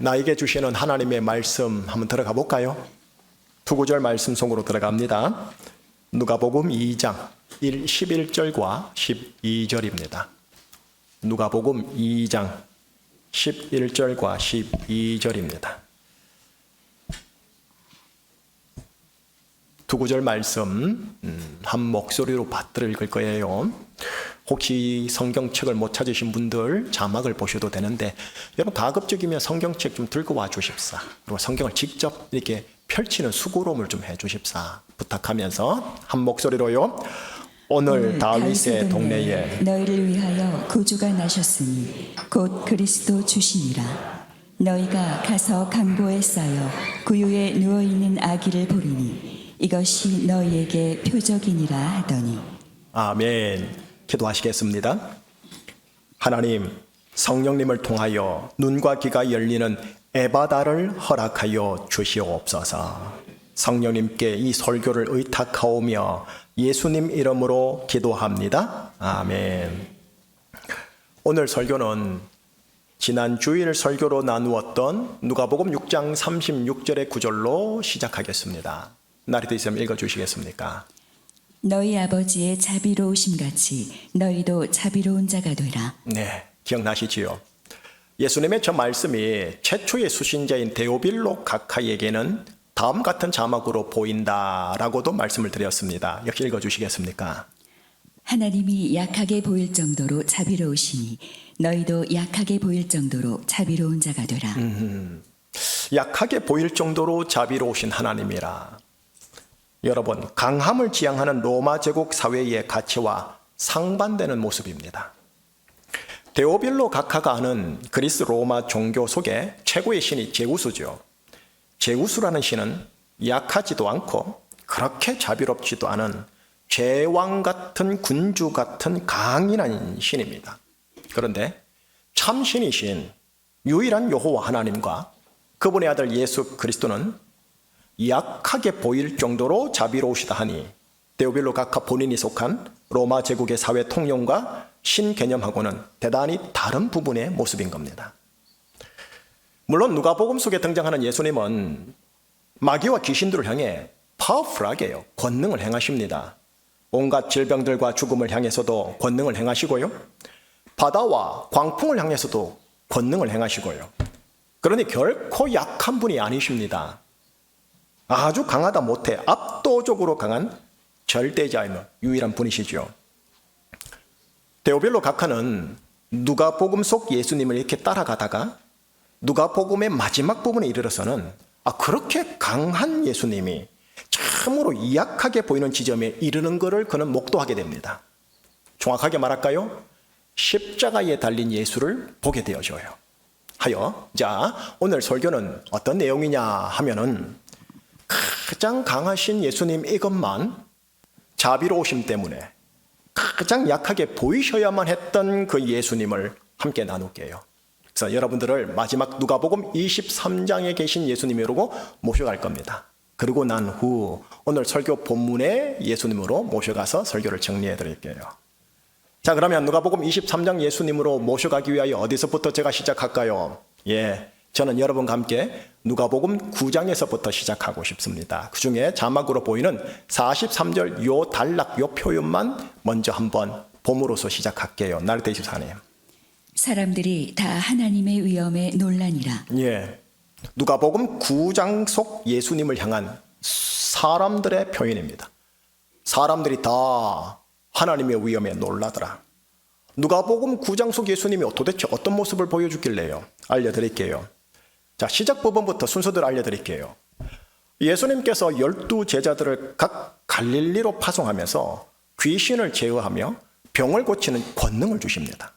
나에게 주시는 하나님의 말씀 한번 들어가 볼까요? 두 구절 말씀 속으로 들어갑니다. 누가복음 2장 11절과 12절입니다. 누가복음 2장 11절과 12절입니다. 두 구절 말씀 한 목소리로 받들어 읽을 거예요. 혹시 성경책을 못 찾으신 분들 자막을 보셔도 되는데, 여러분 가급적이면 성경책 좀 들고 와 주십사. 그리고 성경을 직접 이렇게 펼치는 수고로움을 좀 해 주십사 부탁하면서 한 목소리로요. 오늘 다윗의 동네에 너희를 위하여 구주가 나셨으니 곧 그리스도 주시니라. 너희가 가서 강보에 쌓여 구유에 누워있는 아기를 보리니 이것이 너희에게 표적이니라 하더니. 아멘. 기도하시겠습니다. 하나님, 성령님을 통하여 눈과 귀가 열리는 에바다를 허락하여 주시옵소서. 성령님께 이 설교를 의탁하오며 예수님 이름으로 기도합니다. 아멘. 오늘 설교는 지난 주일 설교로 나누었던 누가복음 6장 36절의 구절로 시작하겠습니다. 날이 되시면 읽어주시겠습니까? 너희 아버지의 자비로우심같이 너희도 자비로운 자가 되라. 네, 기억나시지요? 예수님의 저 말씀이 최초의 수신자인 데오빌로 각하에게는 다음 같은 자막으로 보인다라고도 말씀을 드렸습니다. 역시 읽어주시겠습니까? 하나님이 약하게 보일 정도로 자비로우시니 너희도 약하게 보일 정도로 자비로운 자가 되라. 약하게 보일 정도로 자비로우신 하나님이라. 여러분, 강함을 지향하는 로마 제국 사회의 가치와 상반되는 모습입니다. 데오빌로 각하가 아는 그리스 로마 종교 속의 최고의 신이 제우스죠. 제우스라는 신은 약하지도 않고 그렇게 자비롭지도 않은 제왕 같은 군주 같은 강인한 신입니다. 그런데 참 신이신 유일한 여호와 하나님과 그분의 아들 예수 그리스도는 약하게 보일 정도로 자비로우시다 하니 데오빌로 각하 본인이 속한 로마 제국의 사회 통념과 신 개념하고는 대단히 다른 부분의 모습인 겁니다. 물론 누가복음 속에 등장하는 예수님은 마귀와 귀신들을 향해 파워풀하게요, 권능을 행하십니다. 온갖 질병들과 죽음을 향해서도 권능을 행하시고요, 바다와 광풍을 향해서도 권능을 행하시고요. 그러니 결코 약한 분이 아니십니다. 아주 강하다 못해 압도적으로 강한 절대자이며 유일한 분이시죠. 데오빌로 각하는 누가복음 속 예수님을 이렇게 따라가다가 누가복음의 마지막 부분에 이르러서는 그렇게 강한 예수님이 참으로 약하게 보이는 지점에 이르는 것을 그는 목도하게 됩니다. 정확하게 말할까요? 십자가에 달린 예수를 보게 되어져요. 자, 오늘 설교는 어떤 내용이냐 하면은 가장 강하신 예수님 이것만 자비로우심 때문에 가장 약하게 보이셔야만 했던 그 예수님을 함께 나눌게요. 그래서 여러분들을 마지막 누가복음 23장에 계신 예수님으로 모셔갈 겁니다. 그리고 난 후 오늘 설교 본문의 예수님으로 모셔가서 설교를 정리해 드릴게요. 자, 그러면 누가복음 23장 예수님으로 모셔가기 위하여 어디서부터 제가 시작할까요? 저는 여러분과 함께 누가복음 9장에서부터 시작하고 싶습니다. 그 중에 자막으로 보이는 43절 요 단락 요 표현만 먼저 한번 봄으로서 시작할게요. 나르테 24님. 사람들이 다 하나님의 위엄에 놀라니라. 누가복음 9장 속 예수님을 향한 사람들의 표현입니다. 사람들이 다 하나님의 위엄에 놀라더라. 누가복음 9장 속 예수님이 도대체 어떤 모습을 보여주길래요? 알려드릴게요. 자, 시작 부분부터 순서대로 알려드릴게요. 예수님께서 12제자들을 각 갈릴리로 파송하면서 귀신을 제어하며 병을 고치는 권능을 주십니다.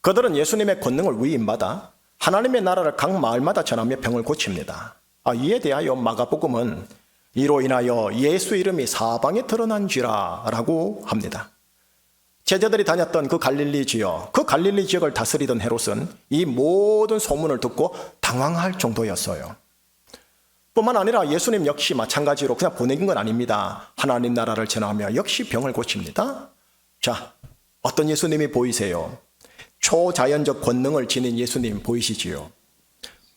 그들은 예수님의 권능을 위임받아 하나님의 나라를 각 마을마다 전하며 병을 고칩니다. 이에 대하여 마가복음은 이로 인하여 예수 이름이 사방에 드러난지라 라고 합니다. 제자들이 다녔던 그 갈릴리 지역, 그 갈릴리 지역을 다스리던 헤롯은 이 모든 소문을 듣고 당황할 정도였어요. 뿐만 아니라 예수님 역시 마찬가지로 그냥 보내긴 건 아닙니다. 하나님 나라를 전하며 역시 병을 고칩니다. 자, 어떤 예수님이 보이세요? 초자연적 권능을 지닌 예수님 보이시지요?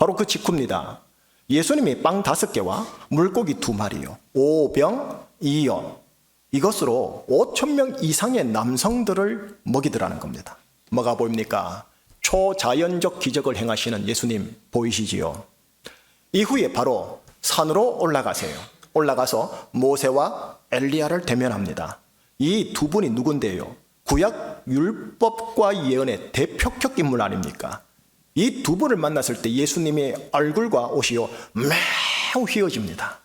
바로 그 직후입니다. 예수님이 빵 5개와 물고기 2마리요. 오병 이어 이것으로 5,000명 이상의 남성들을 먹이더라는 겁니다. 뭐가 보입니까? 초자연적 기적을 행하시는 예수님 보이시지요? 이후에 바로 산으로 올라가세요. 올라가서 모세와 엘리야를 대면합니다. 이 두 분이 누군데요? 구약 율법과 예언의 대표격 인물 아닙니까? 이 두 분을 만났을 때 예수님의 얼굴과 옷이요 매우 휘어집니다.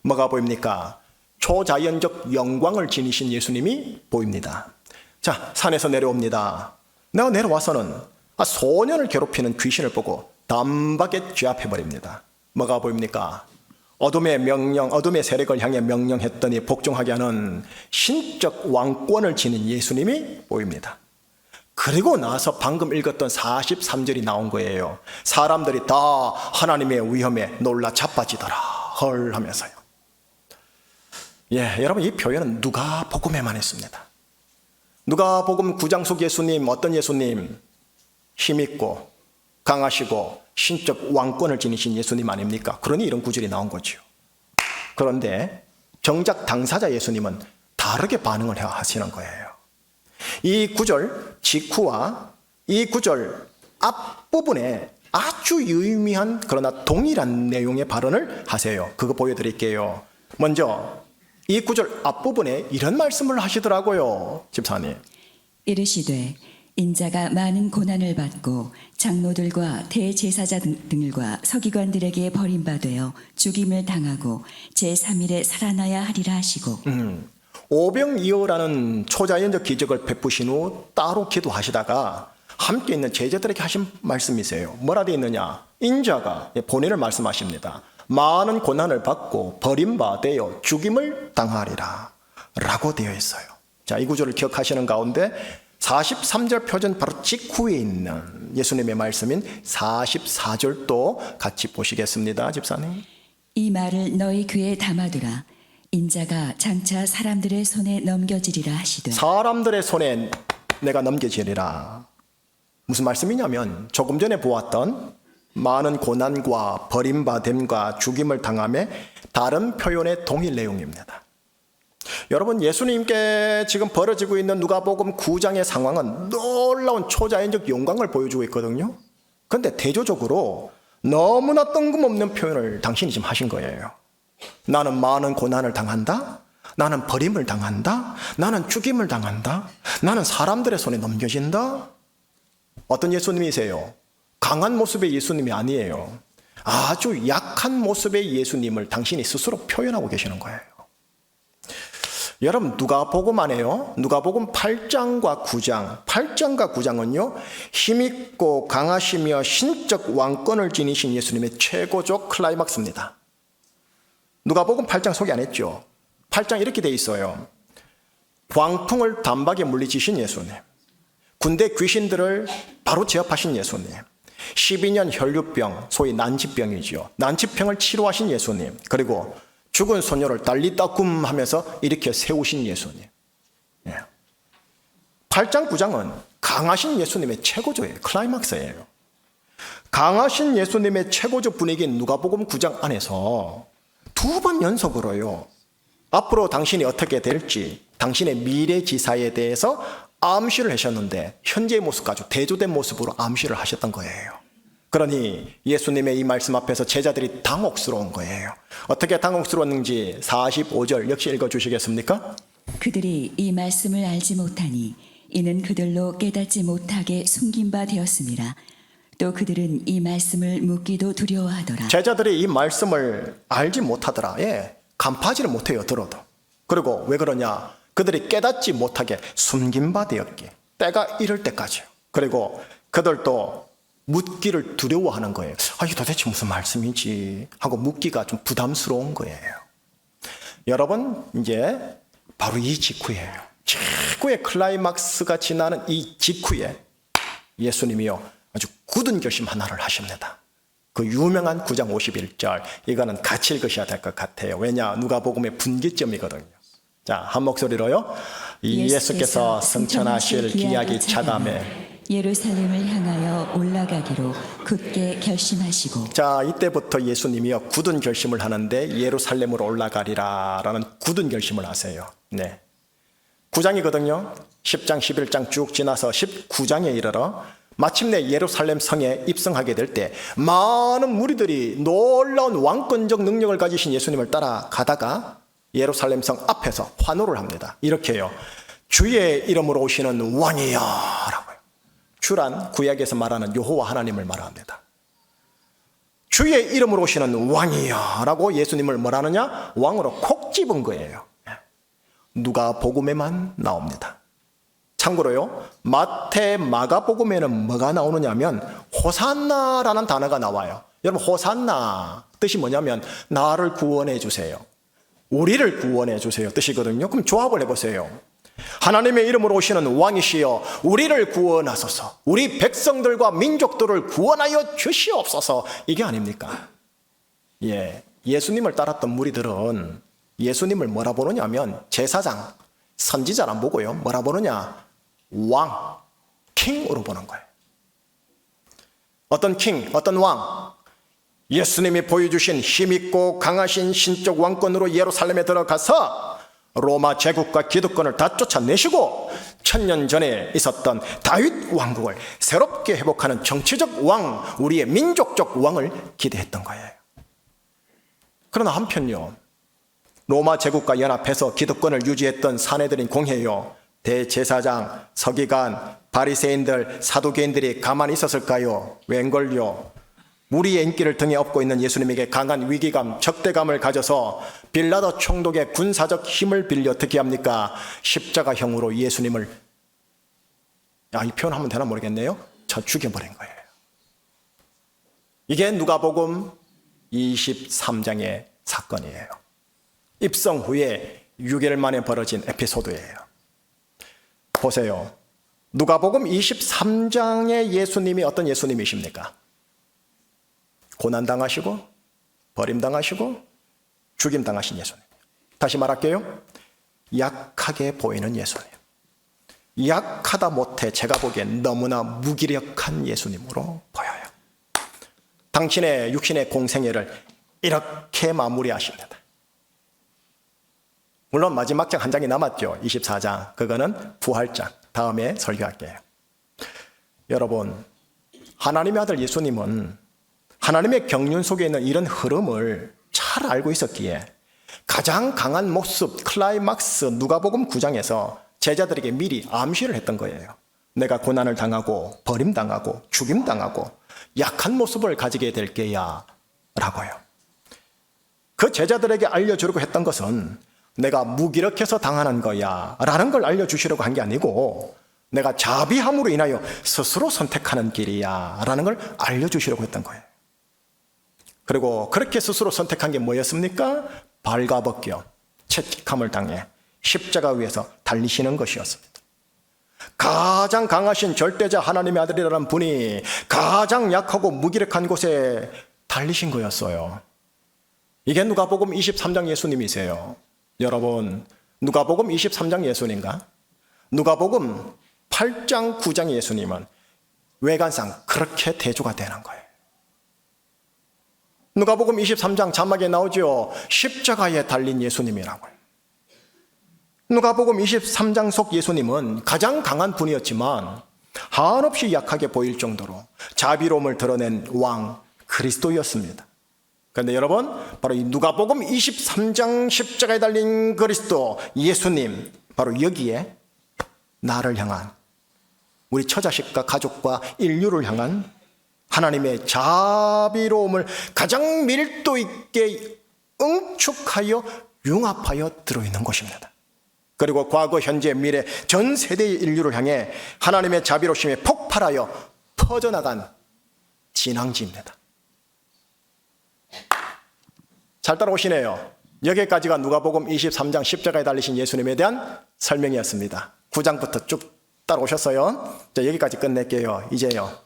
뭐가 보입니까? 초자연적 영광을 지니신 예수님이 보입니다. 자, 산에서 내려옵니다. 내가 내려와서는 소년을 괴롭히는 귀신을 보고 단박에 제압해버립니다. 뭐가 보입니까? 어둠의 명령, 어둠의 세력을 향해 명령했더니 복종하게 하는 신적 왕권을 지닌 예수님이 보입니다. 그리고 나서 방금 읽었던 43절이 나온 거예요. 사람들이 다 하나님의 위엄에 놀라 자빠지더라 헐 하면서요. 예, 여러분 이 표현은 누가복음에만 있습니다. 누가복음 9장 속 예수님, 어떤 예수님? 힘있고 강하시고 신적 왕권을 지니신 예수님 아닙니까? 그러니 이런 구절이 나온 거죠. 그런데 정작 당사자 예수님은 다르게 반응을 하시는 거예요. 이 구절 직후와 이 구절 앞부분에 아주 유의미한 그러나 동일한 내용의 발언을 하세요. 그거 보여드릴게요. 먼저 이 구절 앞부분에 이런 말씀을 하시더라고요. 집사님. 이르시되 인자가 많은 고난을 받고 장로들과 대제사자 등들과 서기관들에게 버림받아 죽임을 당하고 제3일에 살아나야 하리라 하시고 오병이어라는 초자연적 기적을 베푸신 후 따로 기도하시다가 함께 있는 제자들에게 하신 말씀이세요. 뭐라 되어 있느냐? 인자가 본인을 말씀하십니다. 많은 고난을 받고 버림받아 죽임을 당하리라 라고 되어 있어요. 자, 이 구절을 기억하시는 가운데 43절 표전 바로 직후에 있는 예수님의 말씀인 44절도 같이 보시겠습니다. 집사님. 이 말을 너희 귀에 담아두라. 인자가 장차 사람들의 손에 넘겨지리라 하시되 사람들의 손에 내가 넘겨지리라. 무슨 말씀이냐면 조금 전에 보았던 많은 고난과 버림받음과 죽임을 당함의 다른 표현의 동일 내용입니다. 여러분, 예수님께 지금 벌어지고 있는 누가복음 9장의 상황은 놀라운 초자연적 영광을 보여주고 있거든요. 그런데 대조적으로 너무나 뜬금없는 표현을 당신이 지금 하신 거예요. 나는 많은 고난을 당한다. 나는 버림을 당한다. 나는 죽임을 당한다. 나는 사람들의 손에 넘겨진다. 어떤 예수님이세요? 강한 모습의 예수님이 아니에요. 아주 약한 모습의 예수님을 당신이 스스로 표현하고 계시는 거예요. 여러분, 누가복음 안에요. 누가복음 8장과 9장. 8장과 9장은요. 힘있고 강하시며 신적 왕권을 지니신 예수님의 최고적 클라이막스입니다. 누가복음 8장 소개 안 했죠. 8장 이렇게 돼 있어요. 광풍을 단박에 물리치신 예수님. 군대 귀신들을 바로 제압하신 예수님. 12년 혈류병, 소위 난치병이죠. 난치병을 치료하신 예수님. 그리고 죽은 소녀를 달리따굼 하면서 일으켜 세우신 예수님. 8장 9장은 강하신 예수님의 최고조예요. 클라이막스예요. 강하신 예수님의 최고조 분위기인 누가복음 9장 안에서 두 번 연속으로요. 앞으로 당신이 어떻게 될지 당신의 미래지사에 대해서 암시를 하셨는데 현재의 모습과 아주 대조된 모습으로 암시를 하셨던 거예요. 그러니 예수님의 이 말씀 앞에서 제자들이 당혹스러운 거예요. 어떻게 당혹스러웠는지 45절 역시 읽어주시겠습니까? 그들이 이 말씀을 알지 못하니 이는 그들로 깨닫지 못하게 숨긴 바 되었습니다. 또 그들은 이 말씀을 묻기도 두려워하더라. 제자들이 이 말씀을 알지 못하더라. 간파하지를 못해요. 들어도. 그리고 왜 그러냐? 그들이 깨닫지 못하게 숨긴 바 되었기에 때가 이럴 때까지요. 그리고 그들도 묻기를 두려워하는 거예요. 이게 도대체 무슨 말씀이지 하고 묻기가 좀 부담스러운 거예요. 여러분, 이제 바로 이 직후예요. 최고의 클라이막스가 지나는 이 직후에 예수님이요 아주 굳은 결심 하나를 하십니다. 그 유명한 9장 51절, 이거는 같이 읽으셔야 될 것 같아요. 왜냐? 누가복음의 분기점이거든요. 자, 한 목소리로요. 예수께서 승천하실 기약이 차감해 예루살렘을 향하여 올라가기로 굳게 결심하시고 자, 이때부터 예수님이요 굳은 결심을 하는데 예루살렘으로 올라가리라 라는 굳은 결심을 하세요. 네. 9장이거든요. 10장 11장 쭉 지나서 19장에 이르러 마침내 예루살렘 성에 입성하게 될 때 많은 무리들이 놀라운 왕권적 능력을 가지신 예수님을 따라가다가 예루살렘 성 앞에서 환호를 합니다. 이렇게요. 주의 이름으로 오시는 왕이여 라고요. 주란 구약에서 말하는 여호와 하나님을 말합니다. 주의 이름으로 오시는 왕이여 라고 예수님을 뭐라느냐? 왕으로 콕 집은 거예요. 누가복음에만 나옵니다. 참고로요, 마태, 마가복음에는 뭐가 나오느냐면 호산나라는 단어가 나와요. 여러분, 호산나 뜻이 뭐냐면 나를 구원해 주세요, 우리를 구원해 주세요 뜻이거든요. 그럼 조합을 해보세요. 하나님의 이름으로 오시는 왕이시여 우리를 구원하소서, 우리 백성들과 민족들을 구원하여 주시옵소서, 이게 아닙니까? 예, 예수님을 따랐던 무리들은 예수님을 뭐라 보느냐면 제사장, 선지자를 안 보고요, 뭐라 보느냐? 왕, 킹으로 보는 거예요. 어떤 킹, 어떤 왕? 예수님이 보여주신 힘있고 강하신 신적 왕권으로 예루살렘에 들어가서 로마 제국과 기득권을 다 쫓아내시고 1000년 전에 있었던 다윗 왕국을 새롭게 회복하는 정치적 왕, 우리의 민족적 왕을 기대했던 거예요. 그러나 한편요, 로마 제국과 연합해서 기득권을 유지했던 사내들인 공회요, 대제사장, 서기관, 바리새인들, 사두개인들이 가만히 있었을까요? 웬걸요? 우리의 인기를 등에 업고 있는 예수님에게 강한 위기감, 적대감을 가져서 빌라도 총독의 군사적 힘을 빌려 어떻게 합니까? 십자가형으로 예수님을, 이 표현하면 되나 모르겠네요, 쳐 죽여버린 거예요. 이게 누가복음 23장의 사건이에요. 입성 후에 6일 만에 벌어진 에피소드예요. 보세요. 누가복음 23장의 예수님이 어떤 예수님이십니까? 고난당하시고 버림당하시고 죽임당하신 예수님. 다시 말할게요. 약하게 보이는 예수님. 약하다 못해 제가 보기엔 너무나 무기력한 예수님으로 보여요. 당신의 육신의 공생애를 이렇게 마무리하십니다. 물론 마지막 장 한 장이 남았죠. 24장. 그거는 부활장. 다음에 설교할게요. 여러분, 하나님의 아들 예수님은 하나님의 경륜 속에 있는 이런 흐름을 잘 알고 있었기에 가장 강한 모습, 클라이막스 누가복음 9장에서 제자들에게 미리 암시를 했던 거예요. 내가 고난을 당하고 버림당하고 죽임당하고 약한 모습을 가지게 될 게야 라고요. 그 제자들에게 알려주려고 했던 것은 내가 무기력해서 당하는 거야 라는 걸 알려주시려고 한 게 아니고 내가 자비함으로 인하여 스스로 선택하는 길이야 라는 걸 알려주시려고 했던 거예요. 그리고 그렇게 스스로 선택한 게 뭐였습니까? 발가벗겨 채찍함을 당해 십자가 위에서 달리시는 것이었습니다. 가장 강하신 절대자 하나님의 아들이라는 분이 가장 약하고 무기력한 곳에 달리신 거였어요. 이게 누가복음 23장 예수님이세요. 여러분, 누가복음 23장 예수님과 누가복음 8장 9장 예수님은 외관상 그렇게 대조가 되는 거예요. 누가복음 23장 자막에 나오죠. 십자가에 달린 예수님이라고요. 누가복음 23장 속 예수님은 가장 강한 분이었지만 한없이 약하게 보일 정도로 자비로움을 드러낸 왕 그리스도였습니다. 그런데 여러분, 바로 이 누가복음 23장 십자가에 달린 그리스도 예수님, 바로 여기에 나를 향한, 우리 처자식과 가족과 인류를 향한 하나님의 자비로움을 가장 밀도 있게 응축하여 융합하여 들어있는 것입니다. 그리고 과거, 현재, 미래 전 세대의 인류를 향해 하나님의 자비로움이 폭발하여 퍼져나간 진앙지입니다. 잘 따라오시네요. 여기까지가 누가복음 23장 십자가에 달리신 예수님에 대한 설명이었습니다. 9장부터 쭉 따라오셨어요. 자, 여기까지 끝낼게요. 이제요,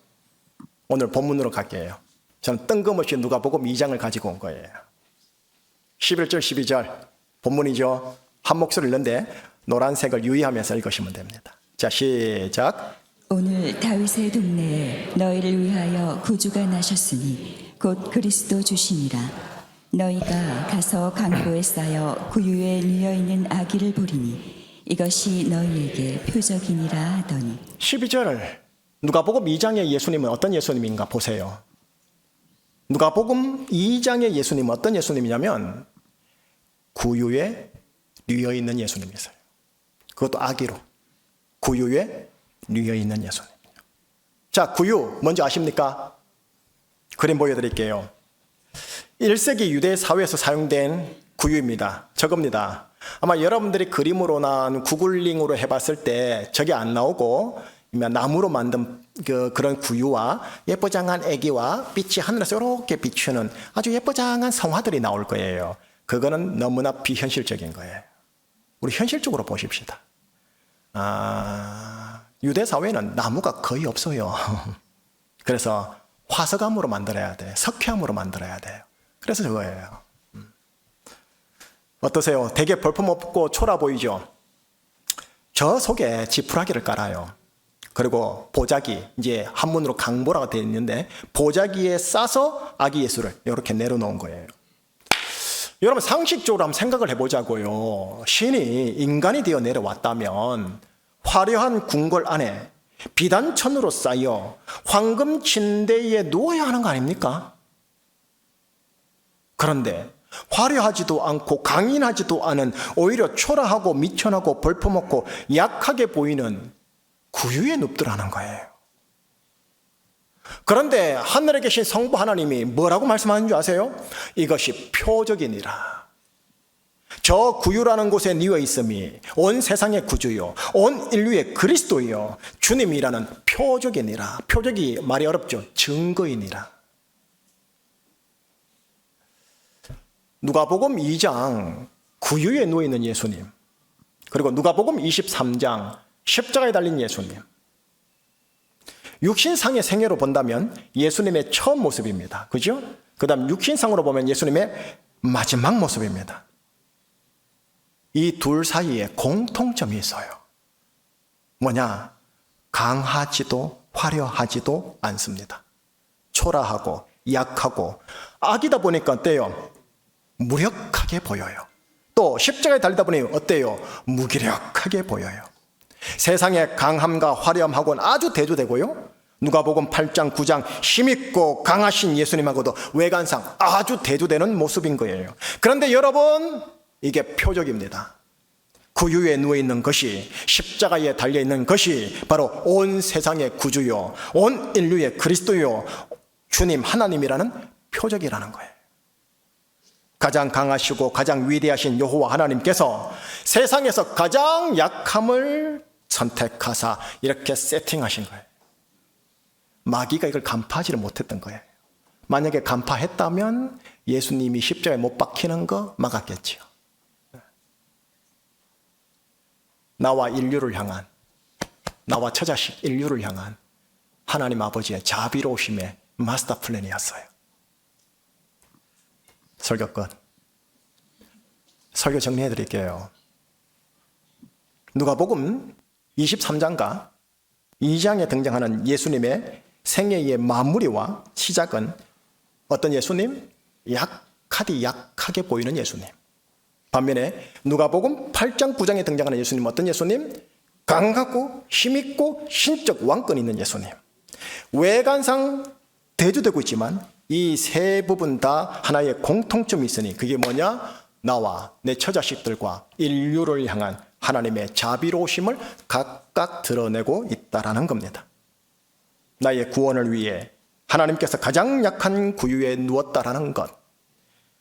오늘 본문으로 갈게요. 저는 뜬금없이 누가복음 2장을 가지고 온 거예요. 11절 12절 본문이죠. 한 목소리 읽는데 노란색을 유의하면서 읽으시면 됩니다. 자, 시작. 오늘 다윗의 동네에 너희를 위하여 구주가 나셨으니 곧 그리스도 주시니라. 너희가 가서 강보에 쌓여 구유에 뉘어 있는 아기를 보리니 이것이 너희에게 표적이니라 하더니 12절 누가복음 2장의 예수님은 어떤 예수님인가 보세요. 누가복음 2장의 예수님은 어떤 예수님이냐면 구유에 뉘어 있는 예수님이세요. 그것도 아기로 구유에 뉘어 있는 예수님. 자, 구유 뭔지 아십니까? 그림 보여드릴게요. 1세기 유대 사회에서 사용된 구유입니다. 저겁니다. 아마 여러분들이 그림으로나 구글링으로 해봤을 때 저게 안 나오고 나무로 만든 그런 구유와 예뻐장한 애기와 빛이 하늘에서 이렇게 비추는 아주 예뻐장한 성화들이 나올 거예요. 그거는 너무나 비현실적인 거예요. 우리 현실적으로 보십시다. 유대 사회는 나무가 거의 없어요. 그래서 화석암으로 만들어야 돼. 석회암으로 만들어야 돼요. 그래서 저거예요. 어떠세요? 되게 볼품없고 초라 보이죠? 저 속에 지푸라기를 깔아요. 그리고 보자기, 이제 한문으로 강보라가 되어 있는데 보자기에 싸서 아기 예수를 이렇게 내려놓은 거예요. 여러분 상식적으로 한번 생각을 해보자고요. 신이 인간이 되어 내려왔다면 화려한 궁궐 안에 비단천으로 쌓여 황금 침대에 누워야 하는 거 아닙니까? 그런데 화려하지도 않고 강인하지도 않은 오히려 초라하고 미천하고 볼품없고 약하게 보이는 구유에 눕더라는 거예요. 그런데 하늘에 계신 성부 하나님이 뭐라고 말씀하는 줄 아세요? 이것이 표적이니라. 저 구유라는 곳에 뉘어 있음이 온 세상의 구주요 온 인류의 그리스도요 주님이라는 표적이니라. 표적이 말이 어렵죠. 증거이니라. 누가복음 2장 구유에 누워 있는 예수님, 그리고 누가복음 23장 십자가에 달린 예수님. 육신상의 생애로 본다면 예수님의 처음 모습입니다. 그죠? 그 다음 육신상으로 보면 예수님의 마지막 모습입니다. 이 둘 사이에 공통점이 있어요. 뭐냐? 강하지도 화려하지도 않습니다. 초라하고 약하고 아기다 보니까 어때요? 무력하게 보여요. 또 십자가에 달리다 보니 어때요? 무기력하게 보여요. 세상의 강함과 화려함하고는 아주 대조되고요. 누가복음 8장 9장 힘있고 강하신 예수님하고도 외관상 아주 대조되는 모습인 거예요. 그런데 여러분, 이게 표적입니다. 구유에 누워있는 것이, 십자가에 달려있는 것이 바로 온 세상의 구주요 온 인류의 그리스도요 주님 하나님이라는 표적이라는 거예요. 가장 강하시고 가장 위대하신 여호와 하나님께서 세상에서 가장 약함을 선택하사 이렇게 세팅하신 거예요. 마귀가 이걸 간파하지를 못했던 거예요. 만약에 간파했다면 예수님이 십자가에 못 박히는 거 막았겠지요. 나와 인류를 향한, 나와 처자식 인류를 향한 하나님 아버지의 자비로우심의 마스터 플랜이었어요. 설교 끝. 설교 정리해 드릴게요. 누가복음 23장과 2장에 등장하는 예수님의 생애의 마무리와 시작은 어떤 예수님? 약하게 보이는 예수님. 반면에 누가복음 8장 9장에 등장하는 예수님은 어떤 예수님? 강하고 힘있고 신적 왕권 있는 예수님. 외관상 대조되고 있지만 이 세 부분 다 하나의 공통점이 있으니 그게 뭐냐? 나와 내 처자식들과 인류를 향한 하나님의 자비로우심을 각각 드러내고 있다라는 겁니다. 나의 구원을 위해 하나님께서 가장 약한 구유에 누웠다라는 것,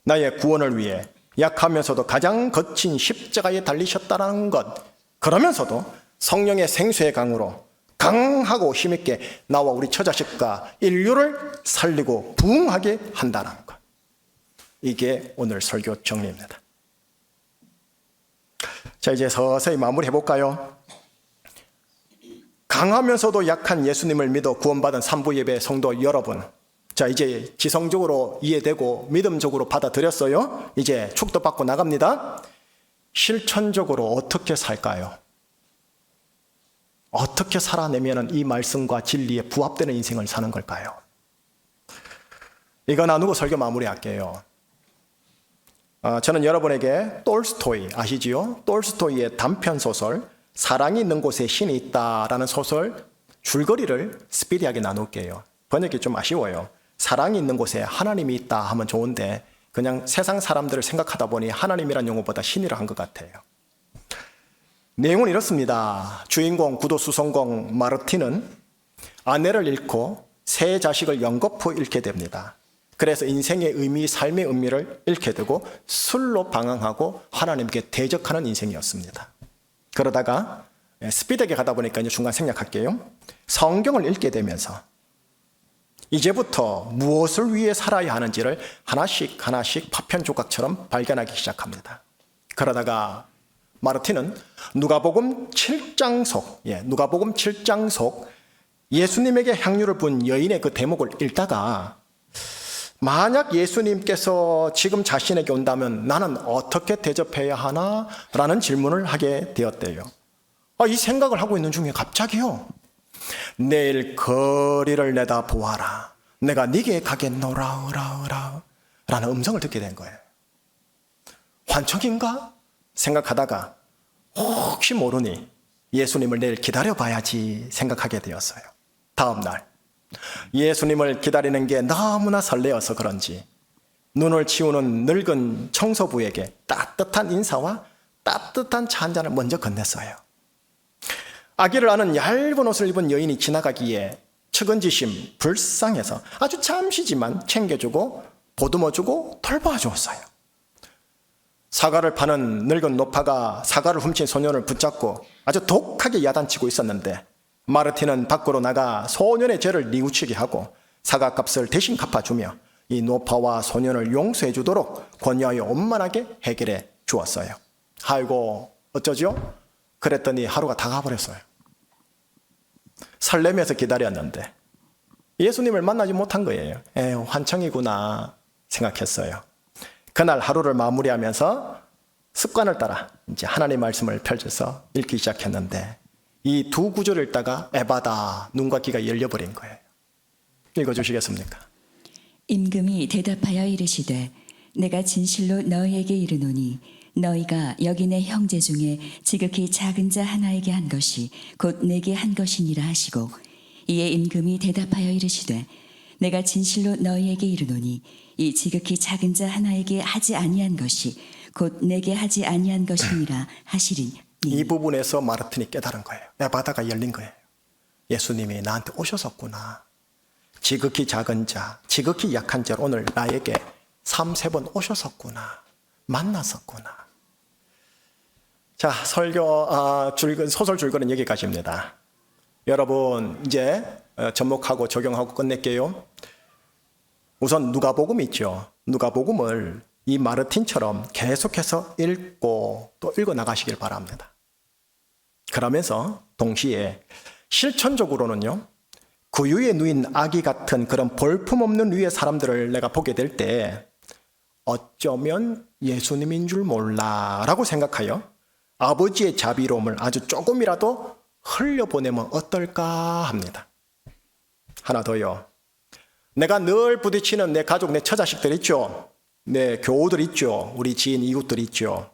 나의 구원을 위해 약하면서도 가장 거친 십자가에 달리셨다라는 것, 그러면서도 성령의 생수의 강으로 강하고 힘있게 나와 우리 처자식과 인류를 살리고 부흥하게 한다는 것. 이게 오늘 설교 정리입니다. 자, 이제 서서히 마무리해 볼까요? 강하면서도 약한 예수님을 믿어 구원받은 산부 예배 성도 여러분, 자, 이제 지성적으로 이해되고 믿음적으로 받아들였어요. 이제 축도받고 나갑니다. 실천적으로 어떻게 살까요? 어떻게 살아내면 이 말씀과 진리에 부합되는 인생을 사는 걸까요? 이거 나누고 설교 마무리할게요. 저는 여러분에게 톨스토이 아시지요? 톨스토이의 단편소설 사랑이 있는 곳에 신이 있다라는 소설 줄거리를 스피디하게 나눌게요. 번역이 좀 아쉬워요. 사랑이 있는 곳에 하나님이 있다 하면 좋은데 그냥 세상 사람들을 생각하다 보니 하나님이란 용어보다 신이라 한 것 같아요. 내용은 이렇습니다. 주인공 구도수성공 마르틴은 아내를 잃고 세 자식을 연거푸 잃게 됩니다. 그래서 인생의 의미, 삶의 의미를 잃게 되고 술로 방황하고 하나님께 대적하는 인생이었습니다. 그러다가 스피드하게 가다 보니까 이제 중간 생략할게요. 성경을 읽게 되면서 이제부터 무엇을 위해 살아야 하는지를 하나씩 하나씩 파편 조각처럼 발견하기 시작합니다. 그러다가 마르틴은 누가복음 7장 속 예수님에게 향유를 분 여인의 그 대목을 읽다가 만약 예수님께서 지금 자신에게 온다면 나는 어떻게 대접해야 하나? 라는 질문을 하게 되었대요. 이 생각을 하고 있는 중에 갑자기요. 내일 거리를 내다 보아라. 내가 네게 가겠노라 라는 음성을 듣게 된 거예요. 환청인가? 생각하다가 혹시 모르니 예수님을 내일 기다려봐야지 생각하게 되었어요. 다음 날 예수님을 기다리는 게 너무나 설레어서 그런지 눈을 치우는 늙은 청소부에게 따뜻한 인사와 따뜻한 차 한 잔을 먼저 건넸어요. 아기를 안은 얇은 옷을 입은 여인이 지나가기에 측은지심, 불쌍해서 아주 잠시지만 챙겨주고 보듬어주고 돌봐주었어요. 사과를 파는 늙은 노파가 사과를 훔친 소년을 붙잡고 아주 독하게 야단치고 있었는데 마르틴은 밖으로 나가 소년의 죄를 뉘우치게 하고 사과값을 대신 갚아주며 이 노파와 소년을 용서해 주도록 권유하여 원만하게 해결해 주었어요. 아이고 어쩌죠? 그랬더니 하루가 다 가버렸어요. 설레면서 기다렸는데 예수님을 만나지 못한 거예요. 에휴, 환청이구나 생각했어요. 그날 하루를 마무리하면서 습관을 따라 이제 하나님 말씀을 펼쳐서 읽기 시작했는데 이 두 구절을 읽다가 에바다 눈과 귀가 열려버린 거예요. 읽어주시겠습니까? 임금이 대답하여 이르시되 내가 진실로 너희에게 이르노니 너희가 여기 내 형제 중에 지극히 작은 자 하나에게 한 것이 곧 내게 한 것이니라 하시고 이에 임금이 대답하여 이르시되 내가 진실로 너희에게 이르노니 이 지극히 작은 자 하나에게 하지 아니한 것이 곧 내게 하지 아니한 것이니라 하시리니. 이 부분에서 마르틴이 깨달은 거예요. 에바다가 열린 거예요. 예수님이 나한테 오셨었구나. 지극히 작은 자, 지극히 약한 자 오늘 나에게 3-3번 오셨었구나. 만났었구나. 자, 소설 줄거리는 여기까지입니다. 여러분 이제 접목하고 적용하고 끝낼게요. 우선 누가복음 있죠. 누가복음을 이 마르틴처럼 계속해서 읽고 또 읽어 나가시길 바랍니다. 그러면서 동시에 실천적으로는요. 구유에 누인 아기 같은 그런 볼품없는 위의 사람들을 내가 보게 될 때 어쩌면 예수님인 줄 몰라 라고 생각하여 아버지의 자비로움을 아주 조금이라도 흘려보내면 어떨까 합니다. 하나 더요. 내가 늘 부딪히는 내 가족, 내 처자식들 있죠. 내 교우들 있죠. 우리 지인, 이웃들 있죠.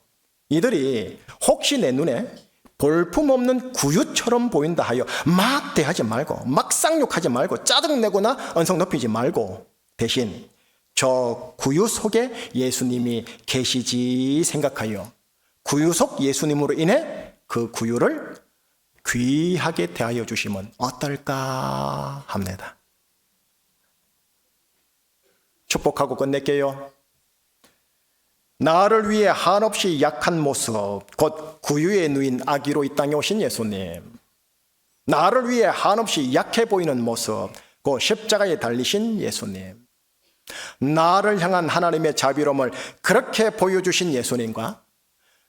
이들이 혹시 내 눈에 볼품없는 구유처럼 보인다 하여 막 대하지 말고 막 쌍욕하지 말고 짜증내거나 언성 높이지 말고 대신 저 구유 속에 예수님이 계시지 생각하여 구유 속 예수님으로 인해 그 구유를 귀하게 대하여 주시면 어떨까 합니다. 축복하고 끝낼게요. 나를 위해 한없이 약한 모습, 곧 구유에 누인 아기로 이 땅에 오신 예수님. 나를 위해 한없이 약해 보이는 모습, 곧 십자가에 달리신 예수님. 나를 향한 하나님의 자비로움을 그렇게 보여주신 예수님과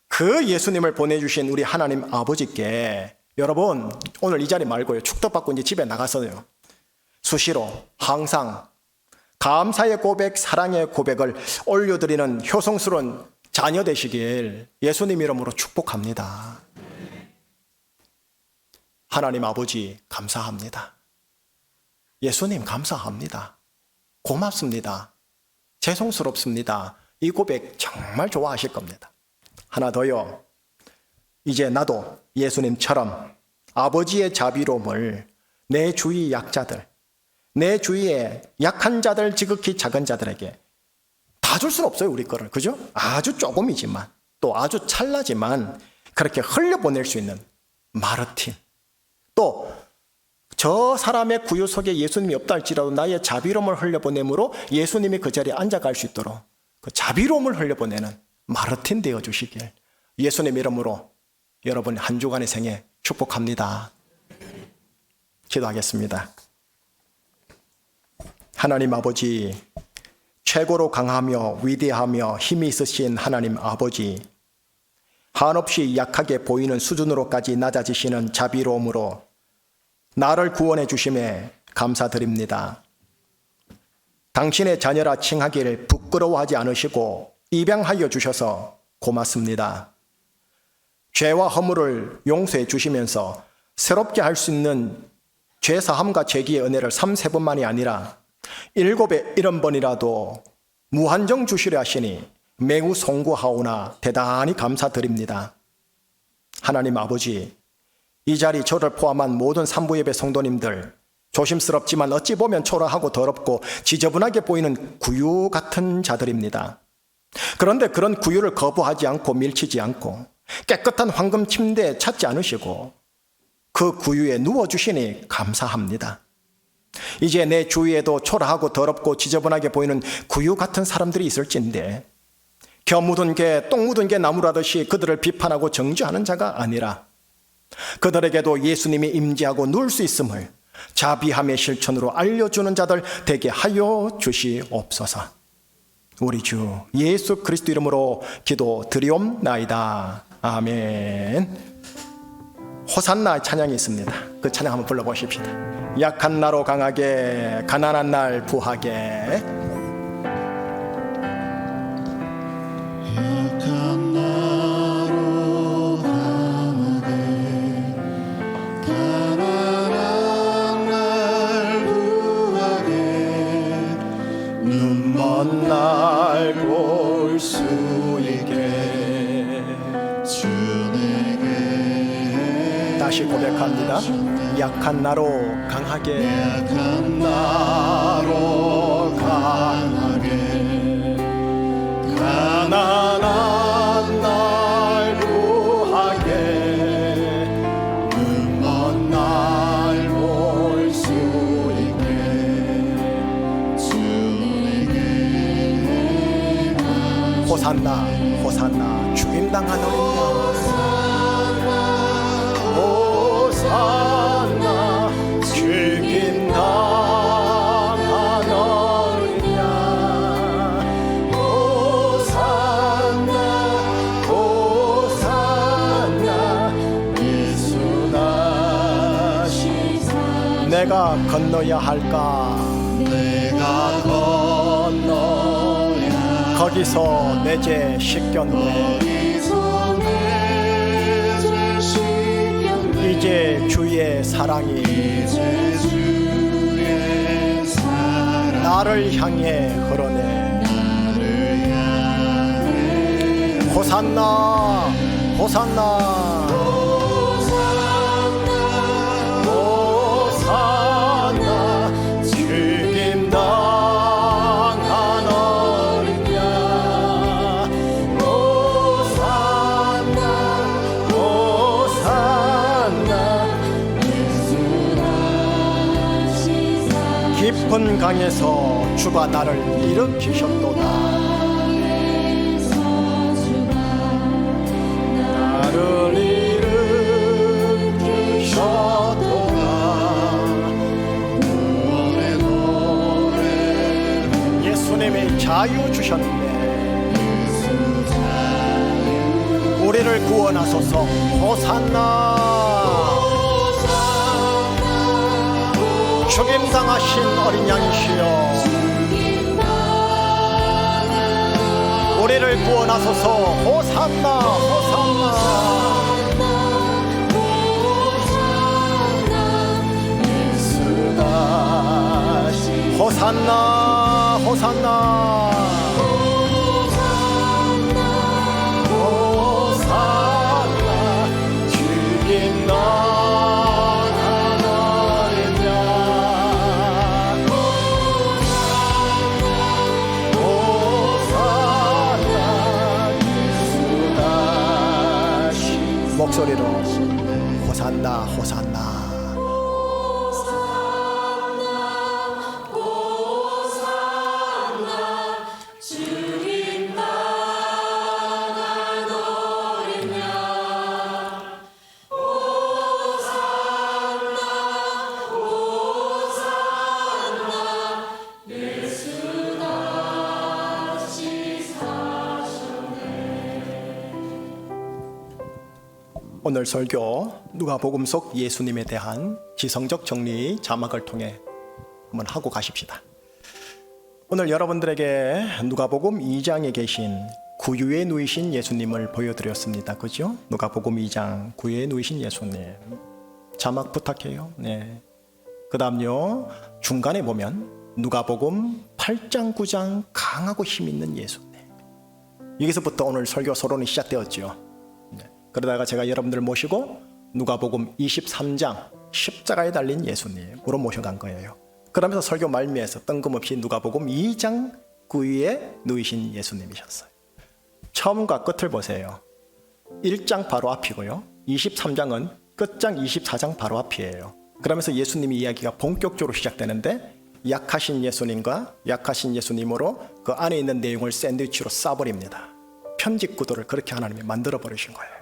그 예수님을 보내주신 우리 하나님 아버지께 여러분 오늘 이 자리 말고요. 축도받고 이제 집에 나가서요. 수시로 항상 감사의 고백, 사랑의 고백을 올려드리는 효성스러운 자녀 되시길 예수님 이름으로 축복합니다. 하나님 아버지 감사합니다. 예수님 감사합니다. 고맙습니다. 죄송스럽습니다. 이 고백 정말 좋아하실 겁니다. 하나 더요. 이제 나도 예수님처럼 아버지의 자비로움을 내 주위 약자들, 내 주위에 약한 자들, 지극히 작은 자들에게 다 줄 수는 없어요, 우리 거를. 그죠? 아주 조금이지만, 또 아주 찰나지만 그렇게 흘려보낼 수 있는 마르틴. 또 저 사람의 구유 속에 예수님이 없다 할지라도 나의 자비로움을 흘려보내므로 예수님이 그 자리에 앉아갈 수 있도록 그 자비로움을 흘려보내는 마르틴 되어주시길 예수님 이름으로 여러분 한 주간의 생애 축복합니다. 기도하겠습니다. 하나님 아버지, 최고로 강하며 위대하며 힘이 있으신 하나님 아버지, 한없이 약하게 보이는 수준으로까지 낮아지시는 자비로움으로 나를 구원해 주심에 감사드립니다. 당신의 자녀라 칭하기를 부끄러워하지 않으시고 입양하여 주셔서 고맙습니다. 죄와 허물을 용서해 주시면서 새롭게 할 수 있는 죄사함과 죄기의 은혜를 3-3번만이 아니라 7-70번이라도 무한정 주시려 하시니 매우 송구하오나 대단히 감사드립니다. 하나님 아버지, 이 자리 저를 포함한 모든 산부예배 성도님들, 조심스럽지만 어찌 보면 초라하고 더럽고 지저분하게 보이는 구유 같은 자들입니다. 그런데 그런 구유를 거부하지 않고 밀치지 않고 깨끗한 황금 침대에 찾지 않으시고 그 구유에 누워주시니 감사합니다. 이제 내 주위에도 초라하고 더럽고 지저분하게 보이는 구유 같은 사람들이 있을진데 겨 묻은 개, 똥 묻은 개 나무라듯이 그들을 비판하고 정죄하는 자가 아니라 그들에게도 예수님이 임재하고 누울 수 있음을 자비함의 실천으로 알려주는 자들 되게 하여 주시옵소서. 우리 주 예수 그리스도 이름으로 기도드리옵나이다. 아멘. 호산나 찬양이 있습니다. 그 찬양 한번 불러보십시다. 약한 나로 강하게, 가난한 날 부하게. 약한 나로 강하게, 가난한 날 부하게, 눈먼 날 볼 수 있게. 주에게 다시 고백합니다. 약한 나로 강하게, 약한 나로 강하게, 가난한 날 구하게, 눈먼 날 볼 수 있게, 주에게 호산나 호산나 죽임당한 어린 양, 호산나 죽임당한 어린 양, 호산나 호산나 예수 나시사. 내가 건너야 할까, 내가 건너야 거기서 내 죄 씻겼네. 거기서 내 죄 씻겼네. 이제 주의 사랑이 이제 주의 사랑 나를 향해 흐르네. 나를 향해 호산나 호산나 호산나 죽임당한 어린 양, 호산나 호산나. 깊은 강에서 주가 나를 일으키셨도다. 나를 일으키셨도다. 구원의 노래 예수님이 자유 주셨네. 우리를 구원하소서. 호산나. 죽임당하신 어린 양이시여, 우리를 구원하소서. 호산나 호산나. 호산나 호산나 호산나 주님 너가 어리냐 호산나 예수 다시 목소리로 호산나 호산나 오늘 설교 누가복음 속 예수님에 대한 지성적 정리 자막을 통해 한번 하고 가십시다. 오늘 여러분들에게 누가복음 2장에 계신 구유에 누이신 예수님을 보여드렸습니다. 그죠? 누가복음 2장 구유에 누이신 예수님 자막 부탁해요. 네. 그 다음요 중간에 보면 누가복음 8장 9장 강하고 힘있는 예수님 여기서부터 오늘 설교 서론이 시작되었죠. 그러다가 제가 여러분들 모시고 누가복음 23장 십자가에 달린 예수님으로 모셔간 거예요. 그러면서 설교 말미에서 뜬금없이 누가복음 2장 9위에 누이신 예수님이셨어요. 처음과 끝을 보세요. 1장 바로 앞이고요. 23장은 끝장 24장 바로 앞이에요. 그러면서 예수님의 이야기가 본격적으로 시작되는데 약하신 예수님과 약하신 예수님으로 그 안에 있는 내용을 샌드위치로 싸버립니다. 편집 구도를 그렇게 하나님이 만들어 버리신 거예요.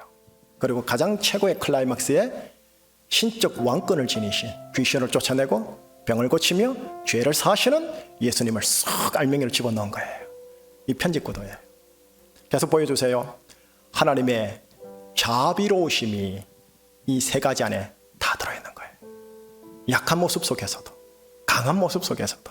그리고 가장 최고의 클라이막스에 신적 왕권을 지니신 귀신을 쫓아내고 병을 고치며 죄를 사하시는 예수님을 쏙 알맹이를 집어넣은 거예요. 이 편집구도예요. 계속 보여주세요. 하나님의 자비로우심이 이 세 가지 안에 다 들어있는 거예요. 약한 모습 속에서도 강한 모습 속에서도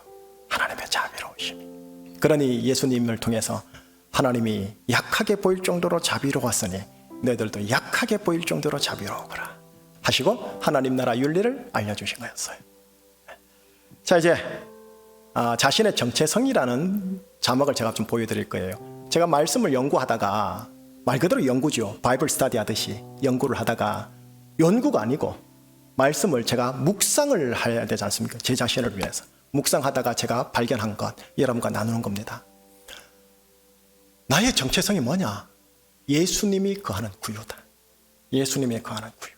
하나님의 자비로우심이. 그러니 예수님을 통해서 하나님이 약하게 보일 정도로 자비로웠으니 너희들도 약하게 보일 정도로 자비로우거라 하시고 하나님 나라 윤리를 알려주신 거였어요. 자 이제 자신의 정체성이라는 자막을 제가 좀 보여드릴 거예요. 제가 말씀을 연구하다가 말 그대로 연구죠. 바이블 스터디 하듯이 연구를 하다가 연구가 아니고 말씀을 제가 묵상을 해야 되지 않습니까? 제 자신을 위해서 묵상하다가 제가 발견한 것 여러분과 나누는 겁니다. 나의 정체성이 뭐냐? 예수님이 거하는 구유다. 예수님이 거하는 구유.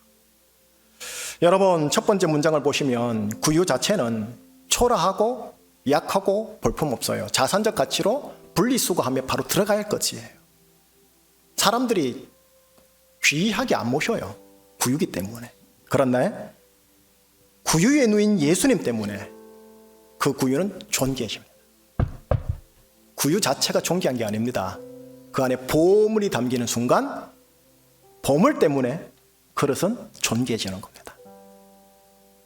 여러분 첫 번째 문장을 보시면 구유 자체는 초라하고 약하고 볼품없어요. 자산적 가치로 분리수거하며 바로 들어가야 할 것이에요. 사람들이 귀하게 안 모셔요. 구유기 때문에. 그런데 구유에 누인 예수님 때문에 그 구유는 존귀해집니다. 구유 자체가 존귀한 게 아닙니다. 그 안에 보물이 담기는 순간 보물 때문에 그릇은 존귀해지는 겁니다.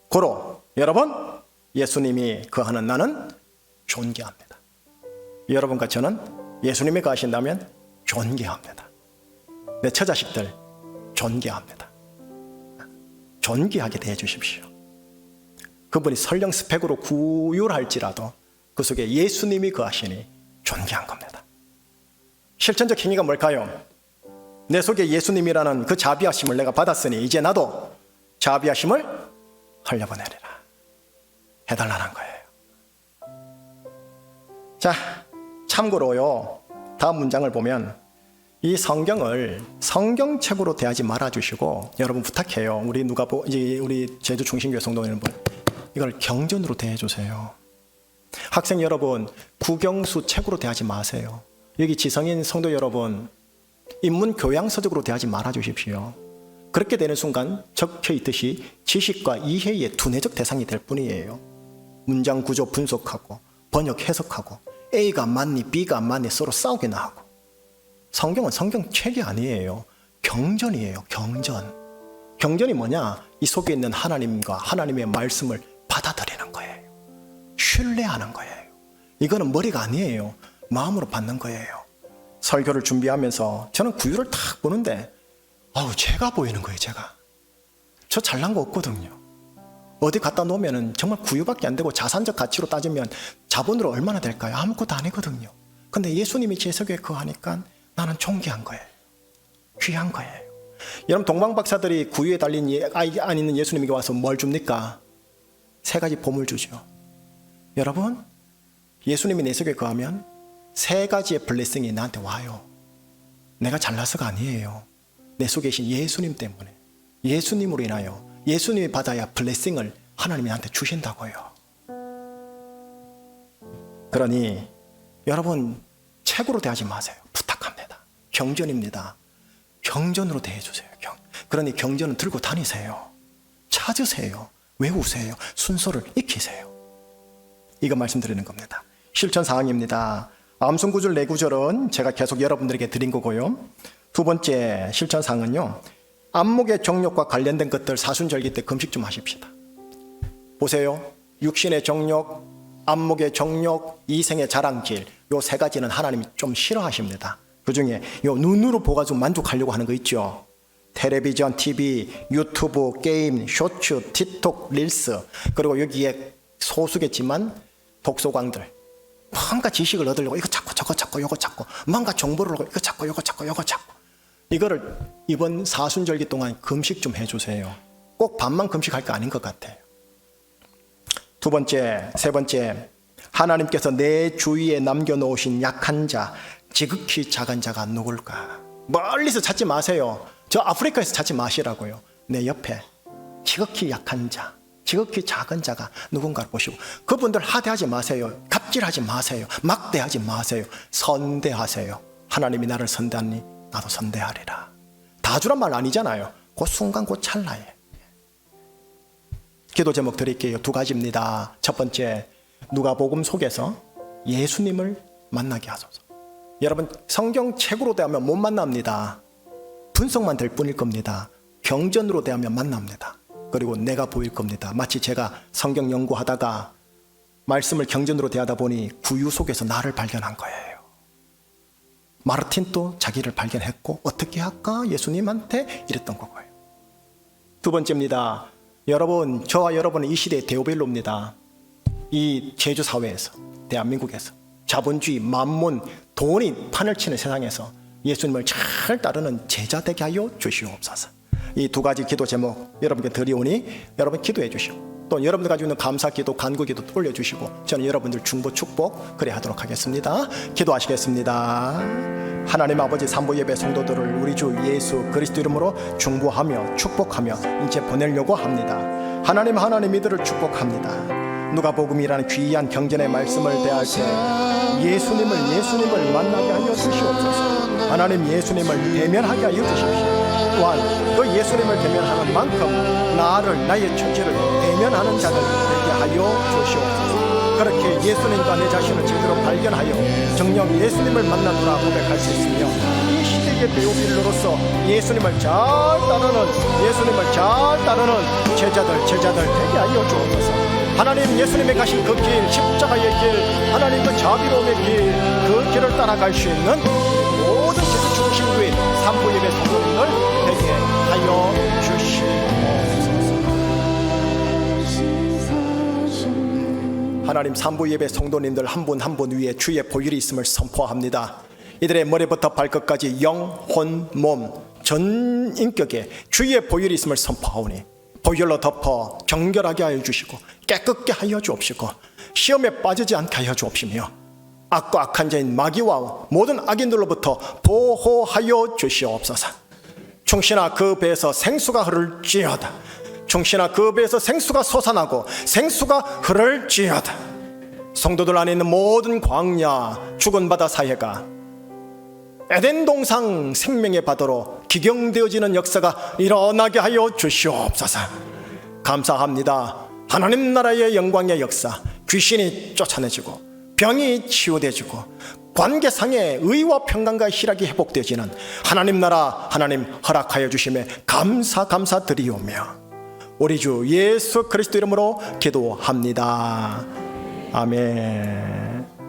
고로 여러분 예수님이 거하는 나는 존귀합니다. 여러분과 저는 예수님이 거하신다면 존귀합니다. 내 처자식들 존귀합니다. 존귀하게 대해 주십시오. 그분이 설령 스펙으로 구휼할지라도 그 속에 예수님이 거하시니 존귀한 겁니다. 실천적 행위가 뭘까요? 내 속에 예수님이라는 그 자비하심을 내가 받았으니 이제 나도 자비하심을 흘려보내리라 해달라는 거예요. 자, 참고로요 다음 문장을 보면 이 성경을 성경책으로 대하지 말아주시고 여러분 부탁해요. 우리 제주 중심교회 성도 여러분 이걸 경전으로 대해주세요. 학생 여러분 국영수 책으로 대하지 마세요. 여기 지성인 성도 여러분 인문 교양서적으로 대하지 말아주십시오. 그렇게 되는 순간 적혀있듯이 지식과 이해의 두뇌적 대상이 될 뿐이에요. 문장 구조 분석하고 번역 해석하고 A가 맞니 B가 안 맞니 서로 싸우기나 하고. 성경은 성경책이 아니에요. 경전이에요. 경전. 경전이 뭐냐? 이 속에 있는 하나님과 하나님의 말씀을 받아들이는 거예요. 신뢰하는 거예요. 이거는 머리가 아니에요. 마음으로 받는 거예요. 설교를 준비하면서 저는 구유를 탁 보는데 제가 보이는 거예요. 제가. 저 잘난 거 없거든요. 어디 갖다 놓으면 정말 구유밖에 안 되고 자산적 가치로 따지면 자본으로 얼마나 될까요? 아무것도 아니거든요. 근데 예수님이 제 속에 거하니까 나는 존귀한 거예요. 귀한 거예요. 여러분, 동방박사들이 구유에 달린 아이 안 있는 예수님에게 와서 뭘 줍니까? 3가지 보물 주죠. 여러분, 예수님이 내 속에 거하면 3가지의 블레싱이 나한테 와요. 내가 잘나서가 아니에요. 내 속에 계신 예수님 때문에, 예수님으로 인하여 예수님이 받아야 블레싱을 하나님이 나한테 주신다고요. 그러니 여러분, 책으로 대하지 마세요. 부탁합니다. 경전입니다. 경전으로 대해주세요. 그러니 경전은 들고 다니세요. 찾으세요. 외우세요. 순서를 익히세요. 이거 말씀드리는 겁니다. 실천 사항입니다. 암송 구절, 내 구절은 제가 계속 여러분들에게 드린 거고요. 2번째 실천 사항은요, 안목의 정욕과 관련된 것들 사순절기 때 금식 좀 하십시다. 보세요. 육신의 정욕, 안목의 정욕, 이생의 자랑질, 요 3가지는 하나님이 좀 싫어하십니다. 그 중에 요 눈으로 보가지고 만족하려고 하는 거 있죠. 텔레비전, TV, 유튜브, 게임, 쇼츠, 틱톡, 릴스, 그리고 여기에 소수겠지만 독소광들, 뭔가 지식을 얻으려고 이거 찾고 저거 찾고 요거 찾고, 뭔가 정보를 얻고 이거 찾고 요거 찾고 요거 찾고, 이거를 이번 사순절기 동안 금식 좀 해주세요. 꼭 밤만 금식할 거 아닌 것 같아요. 2번째, 3번째, 하나님께서 내 주위에 남겨놓으신 약한 자, 지극히 작은 자가 누굴까? 멀리서 찾지 마세요. 저 아프리카에서 찾지 마시라고요. 내 옆에 지극히 약한 자, 지극히 작은 자가 누군가를 보시고, 그분들 하대하지 마세요. 갑질하지 마세요. 막대하지 마세요. 선대하세요. 하나님이 나를 선대하니 나도 선대하리라. 다 주란 말 아니잖아요. 그 순간 그 찰나에. 기도 제목 드릴게요. 2가지입니다. 첫 번째, 누가복음 속에서 예수님을 만나게 하소서. 여러분, 성경 책으로 대하면 못 만납니다. 분석만 될 뿐일 겁니다. 경전으로 대하면 만납니다. 그리고 내가 보일 겁니다. 마치 제가 성경 연구하다가 말씀을 경전으로 대하다 보니 구유 속에서 나를 발견한 거예요. 마르틴도 자기를 발견했고, 어떻게 할까? 예수님한테 이랬던 거고요. 2번째입니다. 여러분, 저와 여러분은 이 시대의 데오벨로입니다. 이 제주 사회에서, 대한민국에서 자본주의, 만몬, 돈이 판을 치는 세상에서 예수님을 잘 따르는 제자 되게 하여 주시옵소서. 이 2가지 기도 제목 여러분께 드리오니 여러분 기도해 주시고, 또 여러분들 가지고 있는 감사 기도, 간구 기도 올려주시고, 저는 여러분들 중보 축복 그래 하도록 하겠습니다. 기도하시겠습니다. 하나님 아버지, 삼보 예배 성도들을 우리 주 예수 그리스도 이름으로 중보하며 축복하며 이제 보내려고 합니다. 하나님 이들을 축복합니다. 누가복음이라는 귀한 경전의 말씀을 대할 때 예수님을 만나게 하여 주시옵소서. 하나님, 예수님을 대면하게 하여 주십시오. 또한 그 예수님을 대면하는 만큼 나를, 나의 존재를 대면하는 자들 되게 하여 주시옵소서. 그렇게 예수님과 내 자신을 제대로 발견하여 정녕 예수님을 만나노라 고백할 수 있으며, 이 시대의 데오빌로로서 예수님을 잘 따르는 제자들 되게 하여 주옵소서. 하나님, 예수님의 가신 그 길, 십자가의 길, 하나님 그 자비로움의 길, 그 길을 따라갈 수 있는 모든 제주 중심부인 삼부 예배 성도님들 되게 하여 주시옵소서. 하나님, 삼부 예배 성도님들 한 분 한 분 위에 주의 보혈이 있음을 선포합니다. 이들의 머리부터 발끝까지 영, 혼, 몸, 전 인격에 주의 보혈이 있음을 선포하오니 보혈로 덮어 정결하게 하여 주시고, 깨끗게 하여 주옵시고, 시험에 빠지지 않게 하여 주옵시며, 악과 악한 자인 마귀와 모든 악인들로부터 보호하여 주시옵소서. 충신아, 그 배에서 생수가 흐를지어다. 충신아, 그 배에서 생수가 솟아나고 생수가 흐를지어다. 성도들 안에 있는 모든 광야, 죽은 바다 사해가 에덴 동상 생명의 바다로 기경되어지는 역사가 일어나게 하여 주시옵소서. 감사합니다. 하나님 나라의 영광의 역사, 귀신이 쫓아내지고 병이 치유되지고 관계상의 의와 평강과 희락이 회복되어지는 하나님 나라, 하나님 허락하여 주심에 감사드리오며 우리 주 예수 그리스도 이름으로 기도합니다. 아멘.